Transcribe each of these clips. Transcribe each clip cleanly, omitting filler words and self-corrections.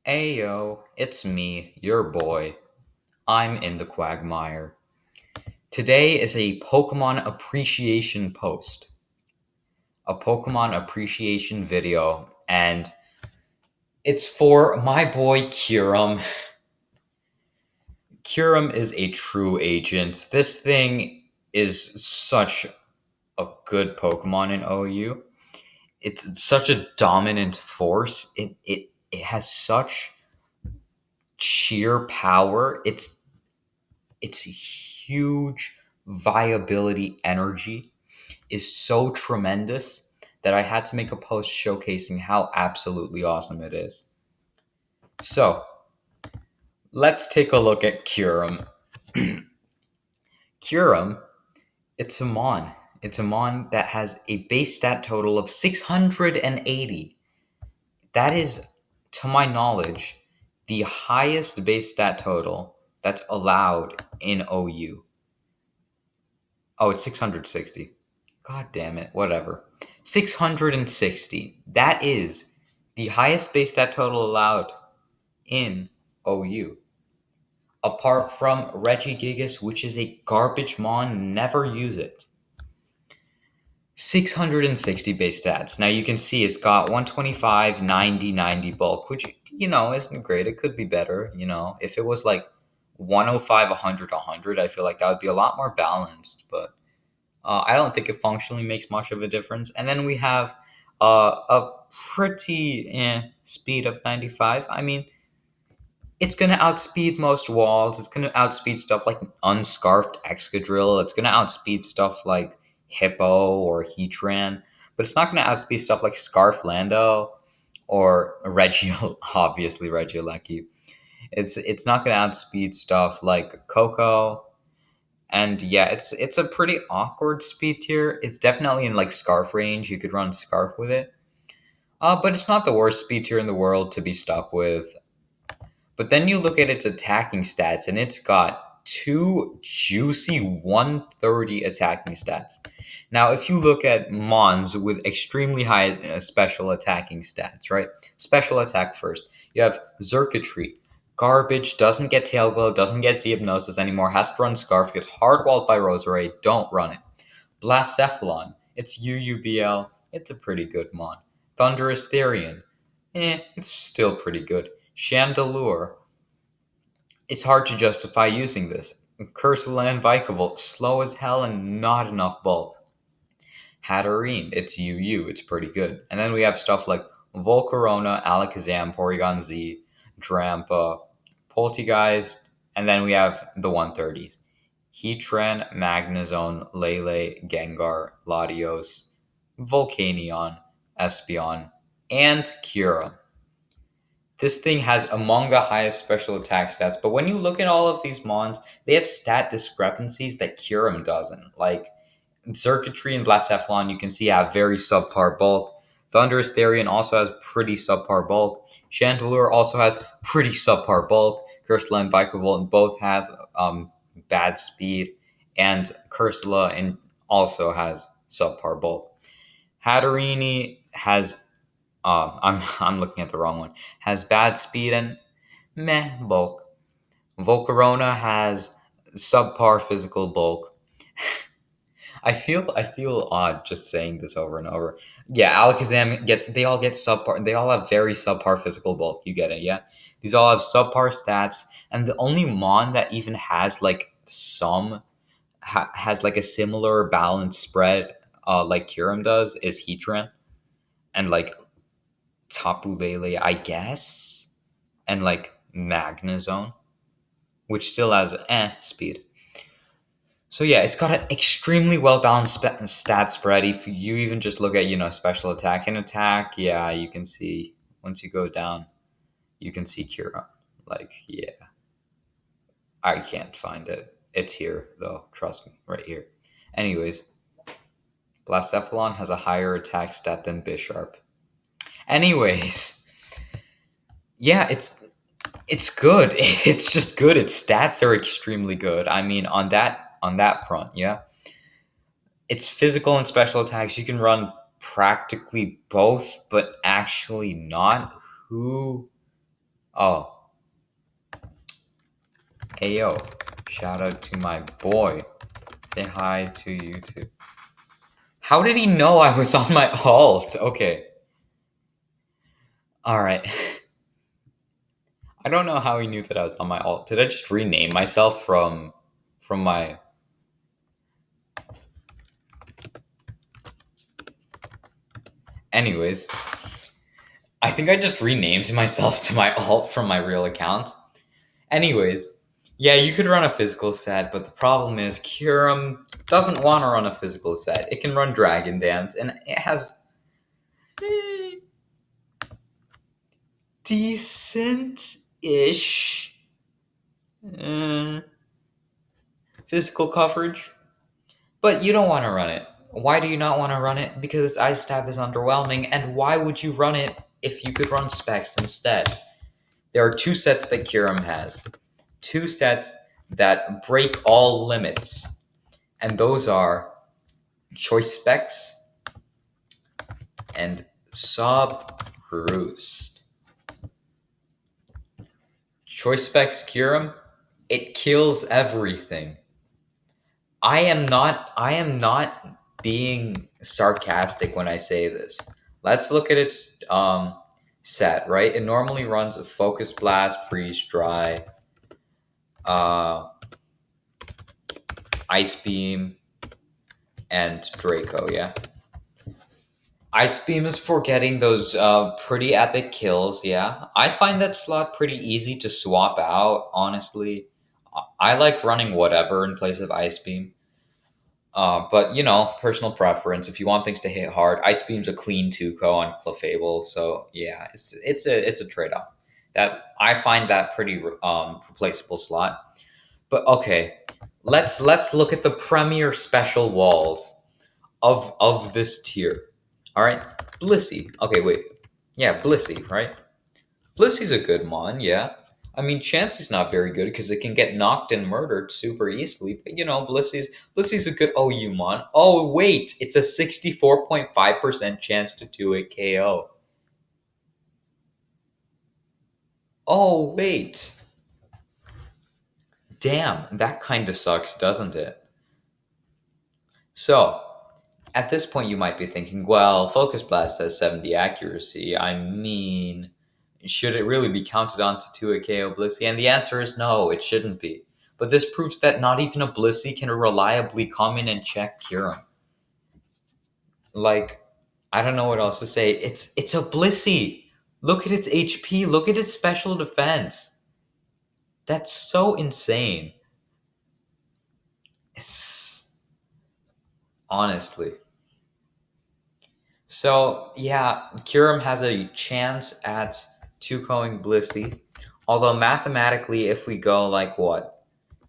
Ayo, it's me, your boy. I'm in the quagmire. Today is a Pokemon appreciation post, a Pokemon appreciation video, and it's for my boy Kyurem. Kyurem is a true agent. This thing is such a good Pokemon in OU. It's such a dominant force. It has such sheer power. Its huge viability energy is so tremendous that I had to make a post showcasing how absolutely awesome it is. So, let's take a look at Kyurem. Kyurem, it's a Mon. It's a Mon that has a base stat total of 680. That is, to my knowledge, the highest base stat total that's allowed in OU. Oh, it's 660. God damn it. Whatever. 660. That is the highest base stat total allowed in OU. Apart from Regigigas, which is a garbage mon, never use it. 660 base stats. Now you can see it's got 125, 90, 90 bulk, which, isn't great. It could be better, If it was like 105, 100, 100, I feel like that would be a lot more balanced, but I don't think it functionally makes much of a difference. And then we have a pretty speed of 95. I mean, it's going to outspeed most walls. It's going to outspeed stuff like Unscarfed Excadrill. It's going to outspeed stuff like Hippo or Heatran. But it's not going to outspeed stuff like Scarf Lando or obviously Regieleki. It's not going to outspeed stuff like Coco. And yeah, it's a pretty awkward speed tier. It's definitely in like Scarf range. You could run Scarf with it. But it's not the worst speed tier in the world to be stuck with. But then you look at its attacking stats, and it's got two juicy 130 attacking stats. Now, if you look at Mons with extremely high special attacking stats, right? Special attack first. You have Xurkitree. Garbage, doesn't get Tail Glow, doesn't get Sea Hypnosis anymore, has to run Scarf, gets hardwalled by Roserade, don't run it. Blacephalon, it's UUBL, it's a pretty good mon. Thunderous Therian, it's still pretty good. Chandelure, it's hard to justify using this. Cursula and Vikavolt, slow as hell and not enough bulk. Hatterene, it's UU, it's pretty good. And then we have stuff like Volcarona, Alakazam, Porygon Z, Drampa, Poltegeist, and then we have the 130s. Heatran, Magnezone, Lele, Gengar, Latios, Volcanion, Espeon, and Kyurem. This thing has among the highest special attack stats, but when you look at all of these mons, they have stat discrepancies that Kyurem doesn't. Like Xurkitree and Blacephalon, you can see have very subpar bulk. Thunderous Therian also has pretty subpar bulk. Chandelure also has pretty subpar bulk. Cursula and Vikavolt both have bad speed, and Cursula also has subpar bulk. Hatterene has I'm looking at the wrong one. Has bad speed and meh bulk. Volcarona has subpar physical bulk. I feel odd just saying this over and over. Yeah, Alakazam they all get subpar. They all have very subpar physical bulk. You get it, yeah. These all have subpar stats, and the only mon that even has like has like a similar balance spread, like Kyurem does, is Heatran, and like Tapu Lele, I guess, and like Magnezone, which still has speed. So yeah, it's got an extremely well balanced stat spread. If you even just look at special attack and attack, yeah, you can see once you go down, you can see Kira. Like yeah, I can't find it. It's here though. Trust me, right here. Anyways, Blacephalon has a higher attack stat than Bisharp. Anyways, yeah, it's good. It's just good. Its stats are extremely good. I mean, on that front, yeah. It's physical and special attacks. You can run practically both, but actually not. Who Oh, ayo. Shout out to my boy. Say hi to you too. How did he know I was on my alt? Okay. Alright. I don't know how he knew that I was on my alt. Did I just rename myself from my anyways? I think I just renamed myself to my alt from my real account. Anyways, yeah, you could run a physical set, but the problem is Kyurem doesn't want to run a physical set. It can run Dragon Dance, and it has decent-ish uh, physical coverage. But you don't want to run it. Why do you not want to run it? Because its Ice Stab is underwhelming, and why would you run it if you could run Specs instead? There are two sets that Kyurem has. Two sets that break all limits. And those are Choice Specs and Subroost. Choice Specs Kyurem, it kills everything. I am not being sarcastic when I say this. Let's look at its set, right? It normally runs a Focus Blast, Freeze Dry, uh, Ice Beam, and Draco, yeah. Ice Beam is for getting those pretty epic kills, yeah. I find that slot pretty easy to swap out, honestly. I like running whatever in place of Ice Beam. But personal preference. If you want things to hit hard, Ice Beam's a clean 2-co on Clefable, so yeah, it's a trade off. That I find that pretty replaceable slot. But okay, let's look at the premier special walls of this tier. All right, Blissey. Okay, wait, yeah, Blissey, right? Blissey's a good mon, yeah. I mean, Chansey's not very good because it can get knocked and murdered super easily. But Blissey's a good OU mon. Oh wait, it's a 64.5% chance to do a KO. Oh wait, damn, that kind of sucks, doesn't it? So at this point, you might be thinking, well, Focus Blast has 70 accuracy. I mean, should it really be counted on to 2 a KO Blissey? And the answer is no, it shouldn't be. But this proves that not even a Blissey can reliably come in and check Kyurem. Like, I don't know what else to say. It's a Blissey. Look at its HP. Look at its special defense. That's so insane. It's honestly. So yeah, Kyurem has a chance at 2-coing Blissey. Although mathematically, if we go like what?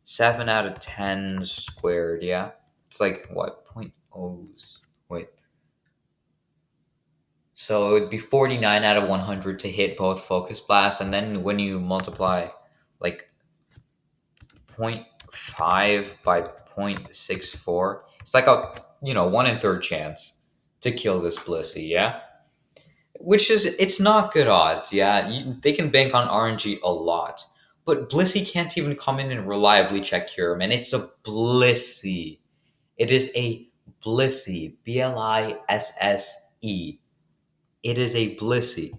7 out of 10 squared, yeah? It's like what? Point O's. Wait. So it would be 49 out of 100 to hit both Focus Blasts, and then when you multiply like point 0.5 by 0.64, it's like a 1 in third chance to kill this Blissey, yeah? Which is, it's not good odds, yeah? They can bank on RNG a lot. But Blissey can't even come in and reliably check Kyurem, and it's a Blissey. It is a Blissey. Blisse. It is a Blissey.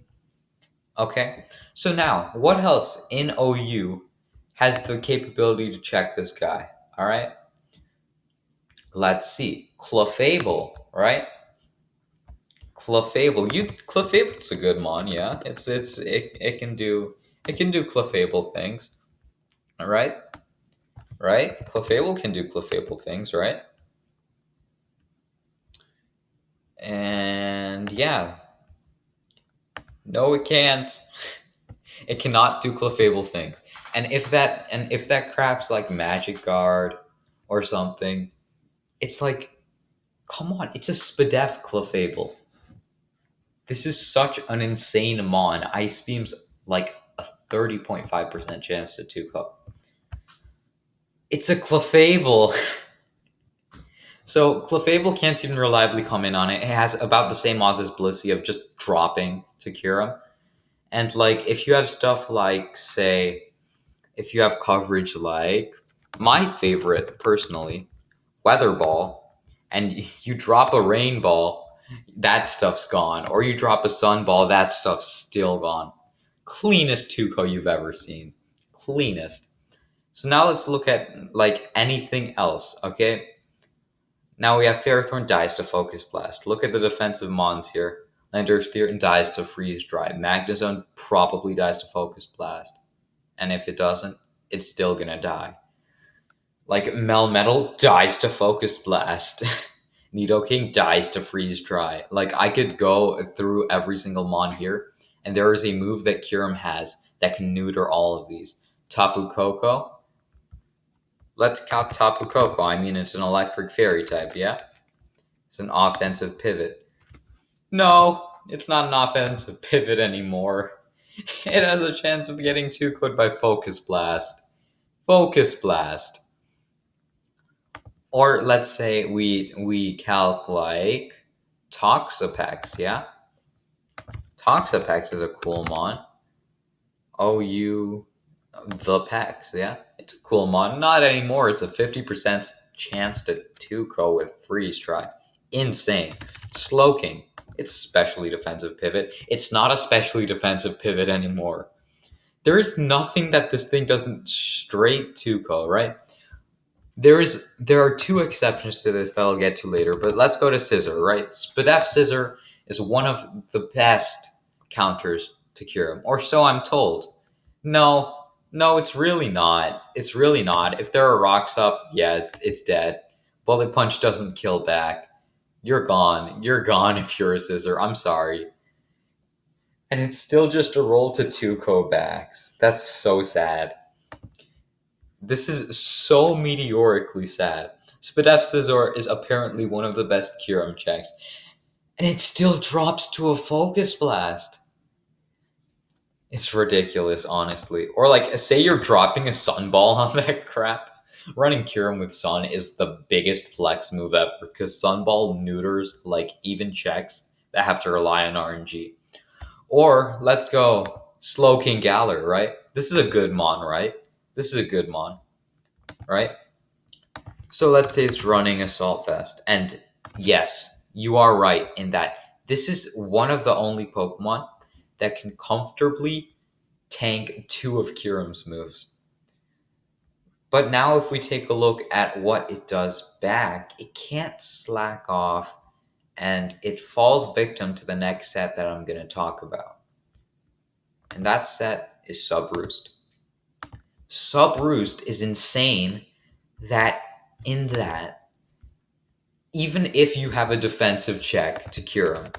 Okay? So now, what else in OU has the capability to check this guy? Alright? Let's see. Clefable, right? Clefable's a good mon, yeah. It can do Clefable things. Alright? Right? Clefable can do Clefable things, right? And yeah. No, it can't. It cannot do Clefable things. And if that crap's like Magic Guard or something, it's like, come on, it's a Spadef Clefable. This is such an insane mon. Ice Beam's like a 30.5% chance to 2-co. It's a Clefable. So Clefable can't even reliably come in on it. It has about the same odds as Blissey of just dropping to Kyurem. And like if you have stuff like, say, if you have coverage like my favorite personally, weather ball, and you drop a rain ball, that stuff's gone. Or you drop a sun ball, that stuff's still gone. Cleanest Tuco you've ever seen. Cleanest. So now let's look at like anything else, okay? Now we have Ferrothorn dies to Focus Blast. Look at the defensive mons here. Landorus Theatin dies to Freeze Dry. Magnezone probably dies to Focus Blast. And if it doesn't, it's still gonna die. Like Melmetal dies to Focus Blast. Nidoking dies to Freeze Dry. Like I could go through every single mon here, and there is a move that Kyurem has that can neuter all of these. Tapu Koko. Let's calc Tapu Koko. I mean, it's an electric fairy type, yeah? It's an offensive pivot. No, it's not an offensive pivot anymore. It has a chance of getting 2-coed by Focus Blast. Focus Blast. Or let's say we calc like Toxapex, yeah? Toxapex is a cool mon. OU the Pex, yeah? It's a cool mon. Not anymore. It's a 50% chance to 2-co with Freeze Dry. Insane. Slowking. It's specially defensive pivot. It's not a specially defensive pivot anymore. There is nothing that this thing doesn't straight 2-co, right? There are two exceptions to this that I'll get to later, but let's go to Scissor, right? Spadef Scissor is one of the best counters to Kyurem, or so I'm told. No, it's really not. It's really not. If there are rocks up, yeah, it's dead. Bullet Punch doesn't kill back. You're gone. You're gone if you're a Scissor. I'm sorry. And it's still just a roll to 2-co backs. That's so sad. This is so meteorically sad. Spadef Scizor is apparently one of the best Kyurem checks, and it still drops to a Focus Blast. It's ridiculous, honestly. Or like, say you're dropping a Sun Ball on that crap. Running Kyurem with Sun is the biggest flex move ever, because Sun Ball neuters like even checks that have to rely on RNG. Or let's go Slowking Galar, right? This is a good mon, right? This is a good mon, right? So let's say it's running Assault Vest. And yes, you are right in that this is one of the only Pokemon that can comfortably tank two of Kyurem's moves. But now if we take a look at what it does back, it can't slack off and it falls victim to the next set that I'm going to talk about. And that set is Subroost. Subroost is insane that in that, even if you have a defensive check to Kyurem,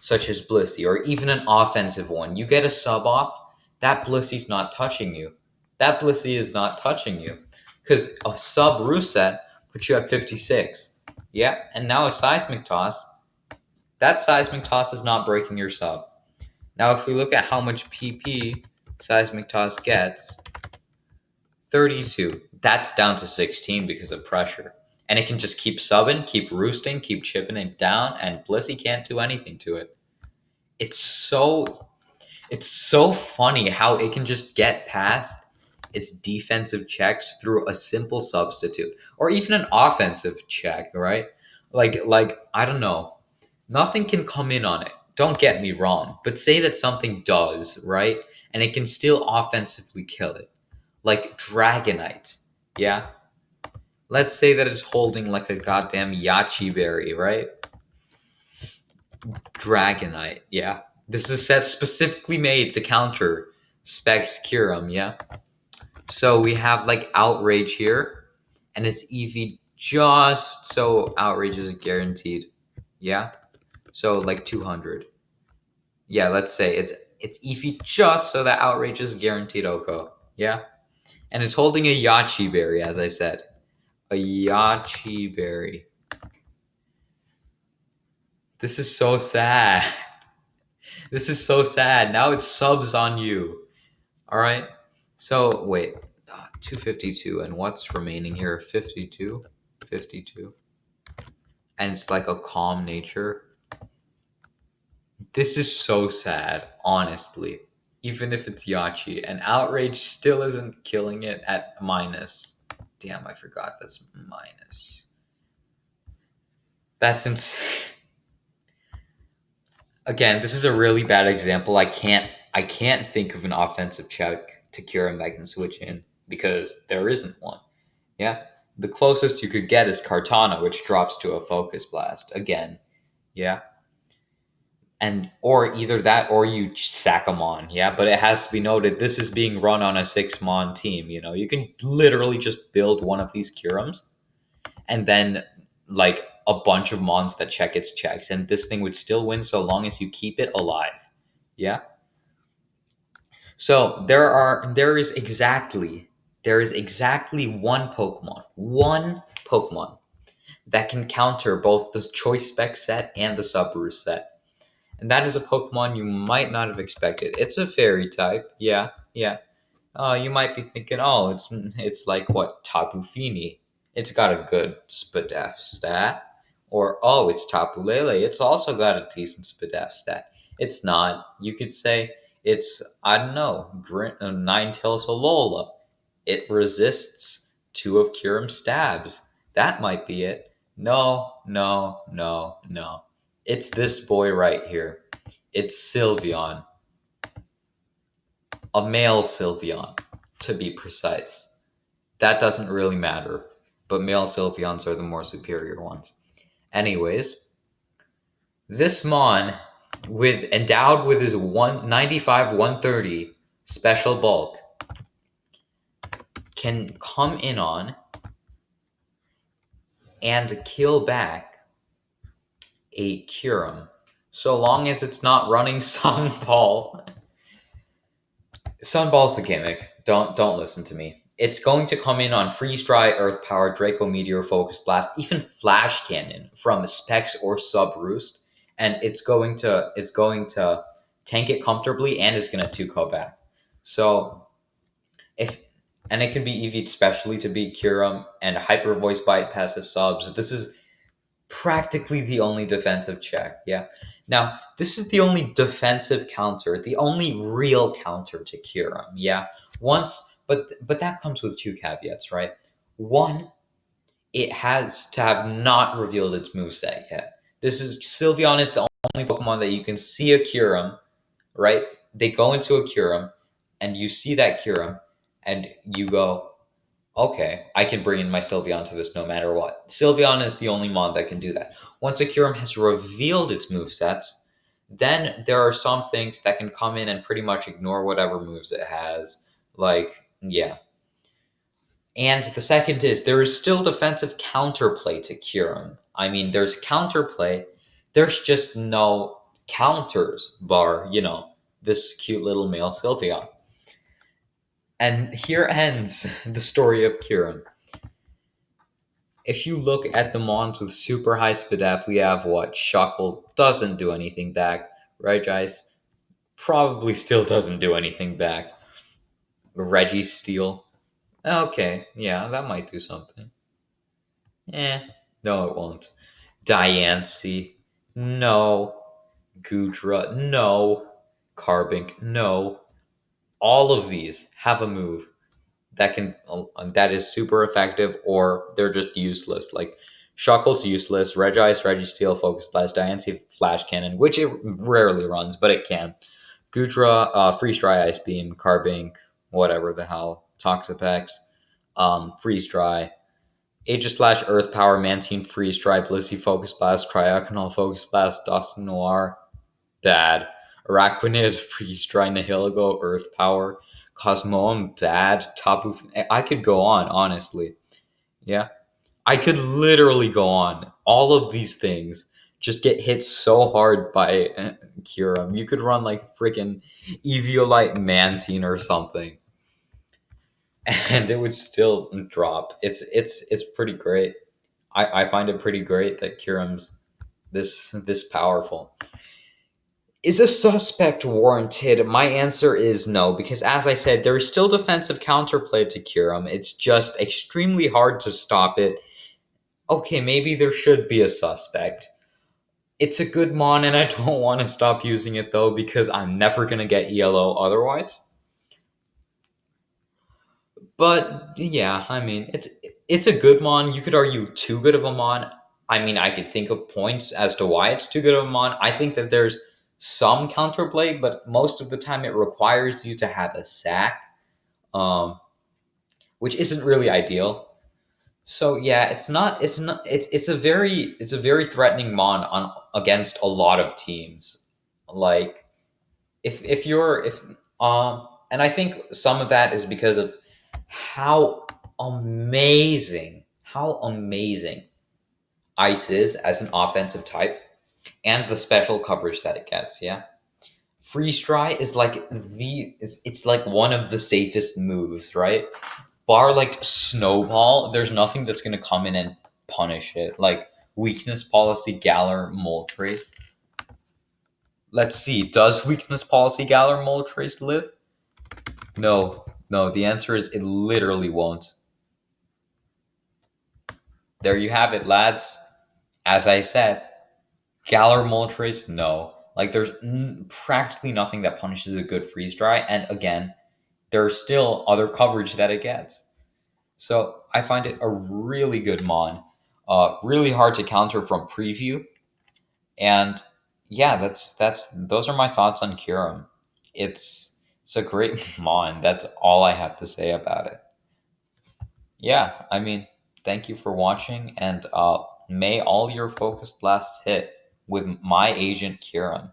such as Blissey, or even an offensive one, you get a sub off, that Blissey's not touching you. That Blissey is not touching you. Because a sub Roost set puts you at 56. Yeah, and now a Seismic Toss, that Seismic Toss is not breaking your sub. Now if we look at how much PP Seismic Toss gets, 32. That's down to 16 because of pressure. And it can just keep subbing, keep roosting, keep chipping it down, and Blissey can't do anything to it. It's so funny how it can just get past its defensive checks through a simple substitute. Or even an offensive check, right? Like I don't know. Nothing can come in on it. Don't get me wrong. But say that something does, right? And it can still offensively kill it. Like Dragonite, yeah? Let's say that it's holding like a goddamn Yachi berry, right? Dragonite, yeah? This is a set specifically made to counter Specs Kyurem, yeah? So we have like Outrage here, and it's EV just so Outrage is guaranteed, yeah? So like 200. Yeah, let's say it's EV just so that Outrage is guaranteed Oko, yeah? And it's holding a Yachi berry, as I said. A Yachi berry. This is so sad. This is so sad. Now it subs on you. All right. So wait, 252, and what's remaining here? 52, 52, and it's like a calm nature. This is so sad, honestly. even if it's Yachi. And Outrage still isn't killing it at minus. Damn, I forgot that's minus. That's insane. Again, this is a really bad example. I can't think of an offensive check to Kyurem that can switch in because there isn't one. Yeah. The closest you could get is Kartana, which drops to a Focus Blast. Again. Yeah. And or either that or you sack them on. Yeah. But it has to be noted this is being run on a 6-mon team. You can literally just build one of these Kyurems and then like a bunch of mons that check its checks, and this thing would still win so long as you keep it alive. Yeah. So there is exactly one Pokemon that can counter both the Choice Spec set and the Subroost set, and that is a Pokemon you might not have expected. It's a Fairy type. Yeah, yeah. You might be thinking, oh, it's like what, Tapu Fini. It's got a good Spadef stat. Or, oh, it's Tapu Lele. It's also got a decent Spadef stat. It's not. You could say it's, I don't know, Ninetales Alola. It resists 2 of Kyurem's stabs. That might be it. No, no, no, no. It's this boy right here. It's Sylveon, a male Sylveon, to be precise. That doesn't really matter, but male Sylveons are the more superior ones. Anyways, this Mon, endowed with his 195 130 special bulk, can come in on and kill back a Kyurem, so long as it's not running Sunball. Sunball's a gimmick. Don't listen to me. It's going to come in on Freeze Dry, Earth Power, Draco Meteor, Focus Blast, even Flash Cannon from Specs or Subroost, and it's going to tank it comfortably, and it's going to 2-ko back. So and it can be EV'd specially to beat Kyurem, and Hyper Voice Bite passes subs. This is practically the only defensive check. Yeah. Now, this is the only defensive counter, the only real counter to Kyurem. Yeah. But that comes with 2 caveats, right? One, it has to have not revealed its moveset yet. Sylveon is the only Pokemon that you can see a Kyurem, right? They go into a Kyurem, and you see that Kyurem, and you go, okay, I can bring in my Sylveon to this no matter what. Sylveon is the only mod that can do that. Once a Kyurem has revealed its movesets, then there are some things that can come in and pretty much ignore whatever moves it has. Yeah. And the second is, there is still defensive counterplay to Kyurem. I mean, there's counterplay. There's just no counters bar, this cute little male Sylveon. And here ends the story of Kyurem. If you look at the mons with super high Spadef, we have what? Shuckle doesn't do anything back. Right, guys? Probably still doesn't do anything back. Registeel. Okay, yeah, that might do something. No, it won't. Diancie. No. Goodra. No. Carbink. No. All of these have a move that is super effective, or they're just useless. Like Shuckle's useless, Regice, Registeel, Focus Blast, Diancie, Flash Cannon, which it rarely runs, but it can. Goodra, Freeze Dry, Ice Beam, Carbink, whatever the hell, Toxapex, Freeze Dry, Aegislash, Earth Power, Mantine, Freeze Dry, Blissey, Focus Blast, Cryoconal, Focus Blast, Dust Noir, bad. Araquanid, Freeze Dry, Nihilego, Earth Power, Cosmoem, bad. Tapu, I could go on, honestly. Yeah. I could literally go on. All of these things just get hit so hard by Kyurem. You could run like freaking Eviolite Mantine or something, and it would still drop. It's pretty great. I find it pretty great that Kyurem's this powerful. Is a suspect warranted? My answer is no, because as I said, there is still defensive counterplay to Kyurem. It's just extremely hard to stop it. Okay, maybe there should be a suspect. It's a good mon, and I don't want to stop using it though because I'm never gonna get ELO otherwise. But yeah, I mean, it's a good mon. You could argue too good of a mon. I mean, I could think of points as to why it's too good of a mon. I think that there's some counterplay, but most of the time it requires you to have a sack, um, which isn't really ideal. So yeah, it's a very threatening mon on against a lot of teams. Like if you're if and I think some of that is because of how amazing ice is as an offensive type and the special coverage that it gets. Yeah, freeze dry is like it's like one of the safest moves, right? Bar like snowball, there's nothing that's gonna come in and punish it. Like weakness policy, Galar, Moltres. Let's see, does weakness policy, Galar, Moltres live? No, no. The answer is it literally won't. There you have it, lads. As I said, Galar Moltres, no. Like there's practically nothing that punishes a good freeze dry, and again, there's still other coverage that it gets. So I find it a really good mon. Really hard to counter from preview, and yeah, that's those are my thoughts on Kyurem. It's a great mon. That's all I have to say about it. Yeah, I mean, thank you for watching, and may all your focused blasts hit with my agent Kyurem.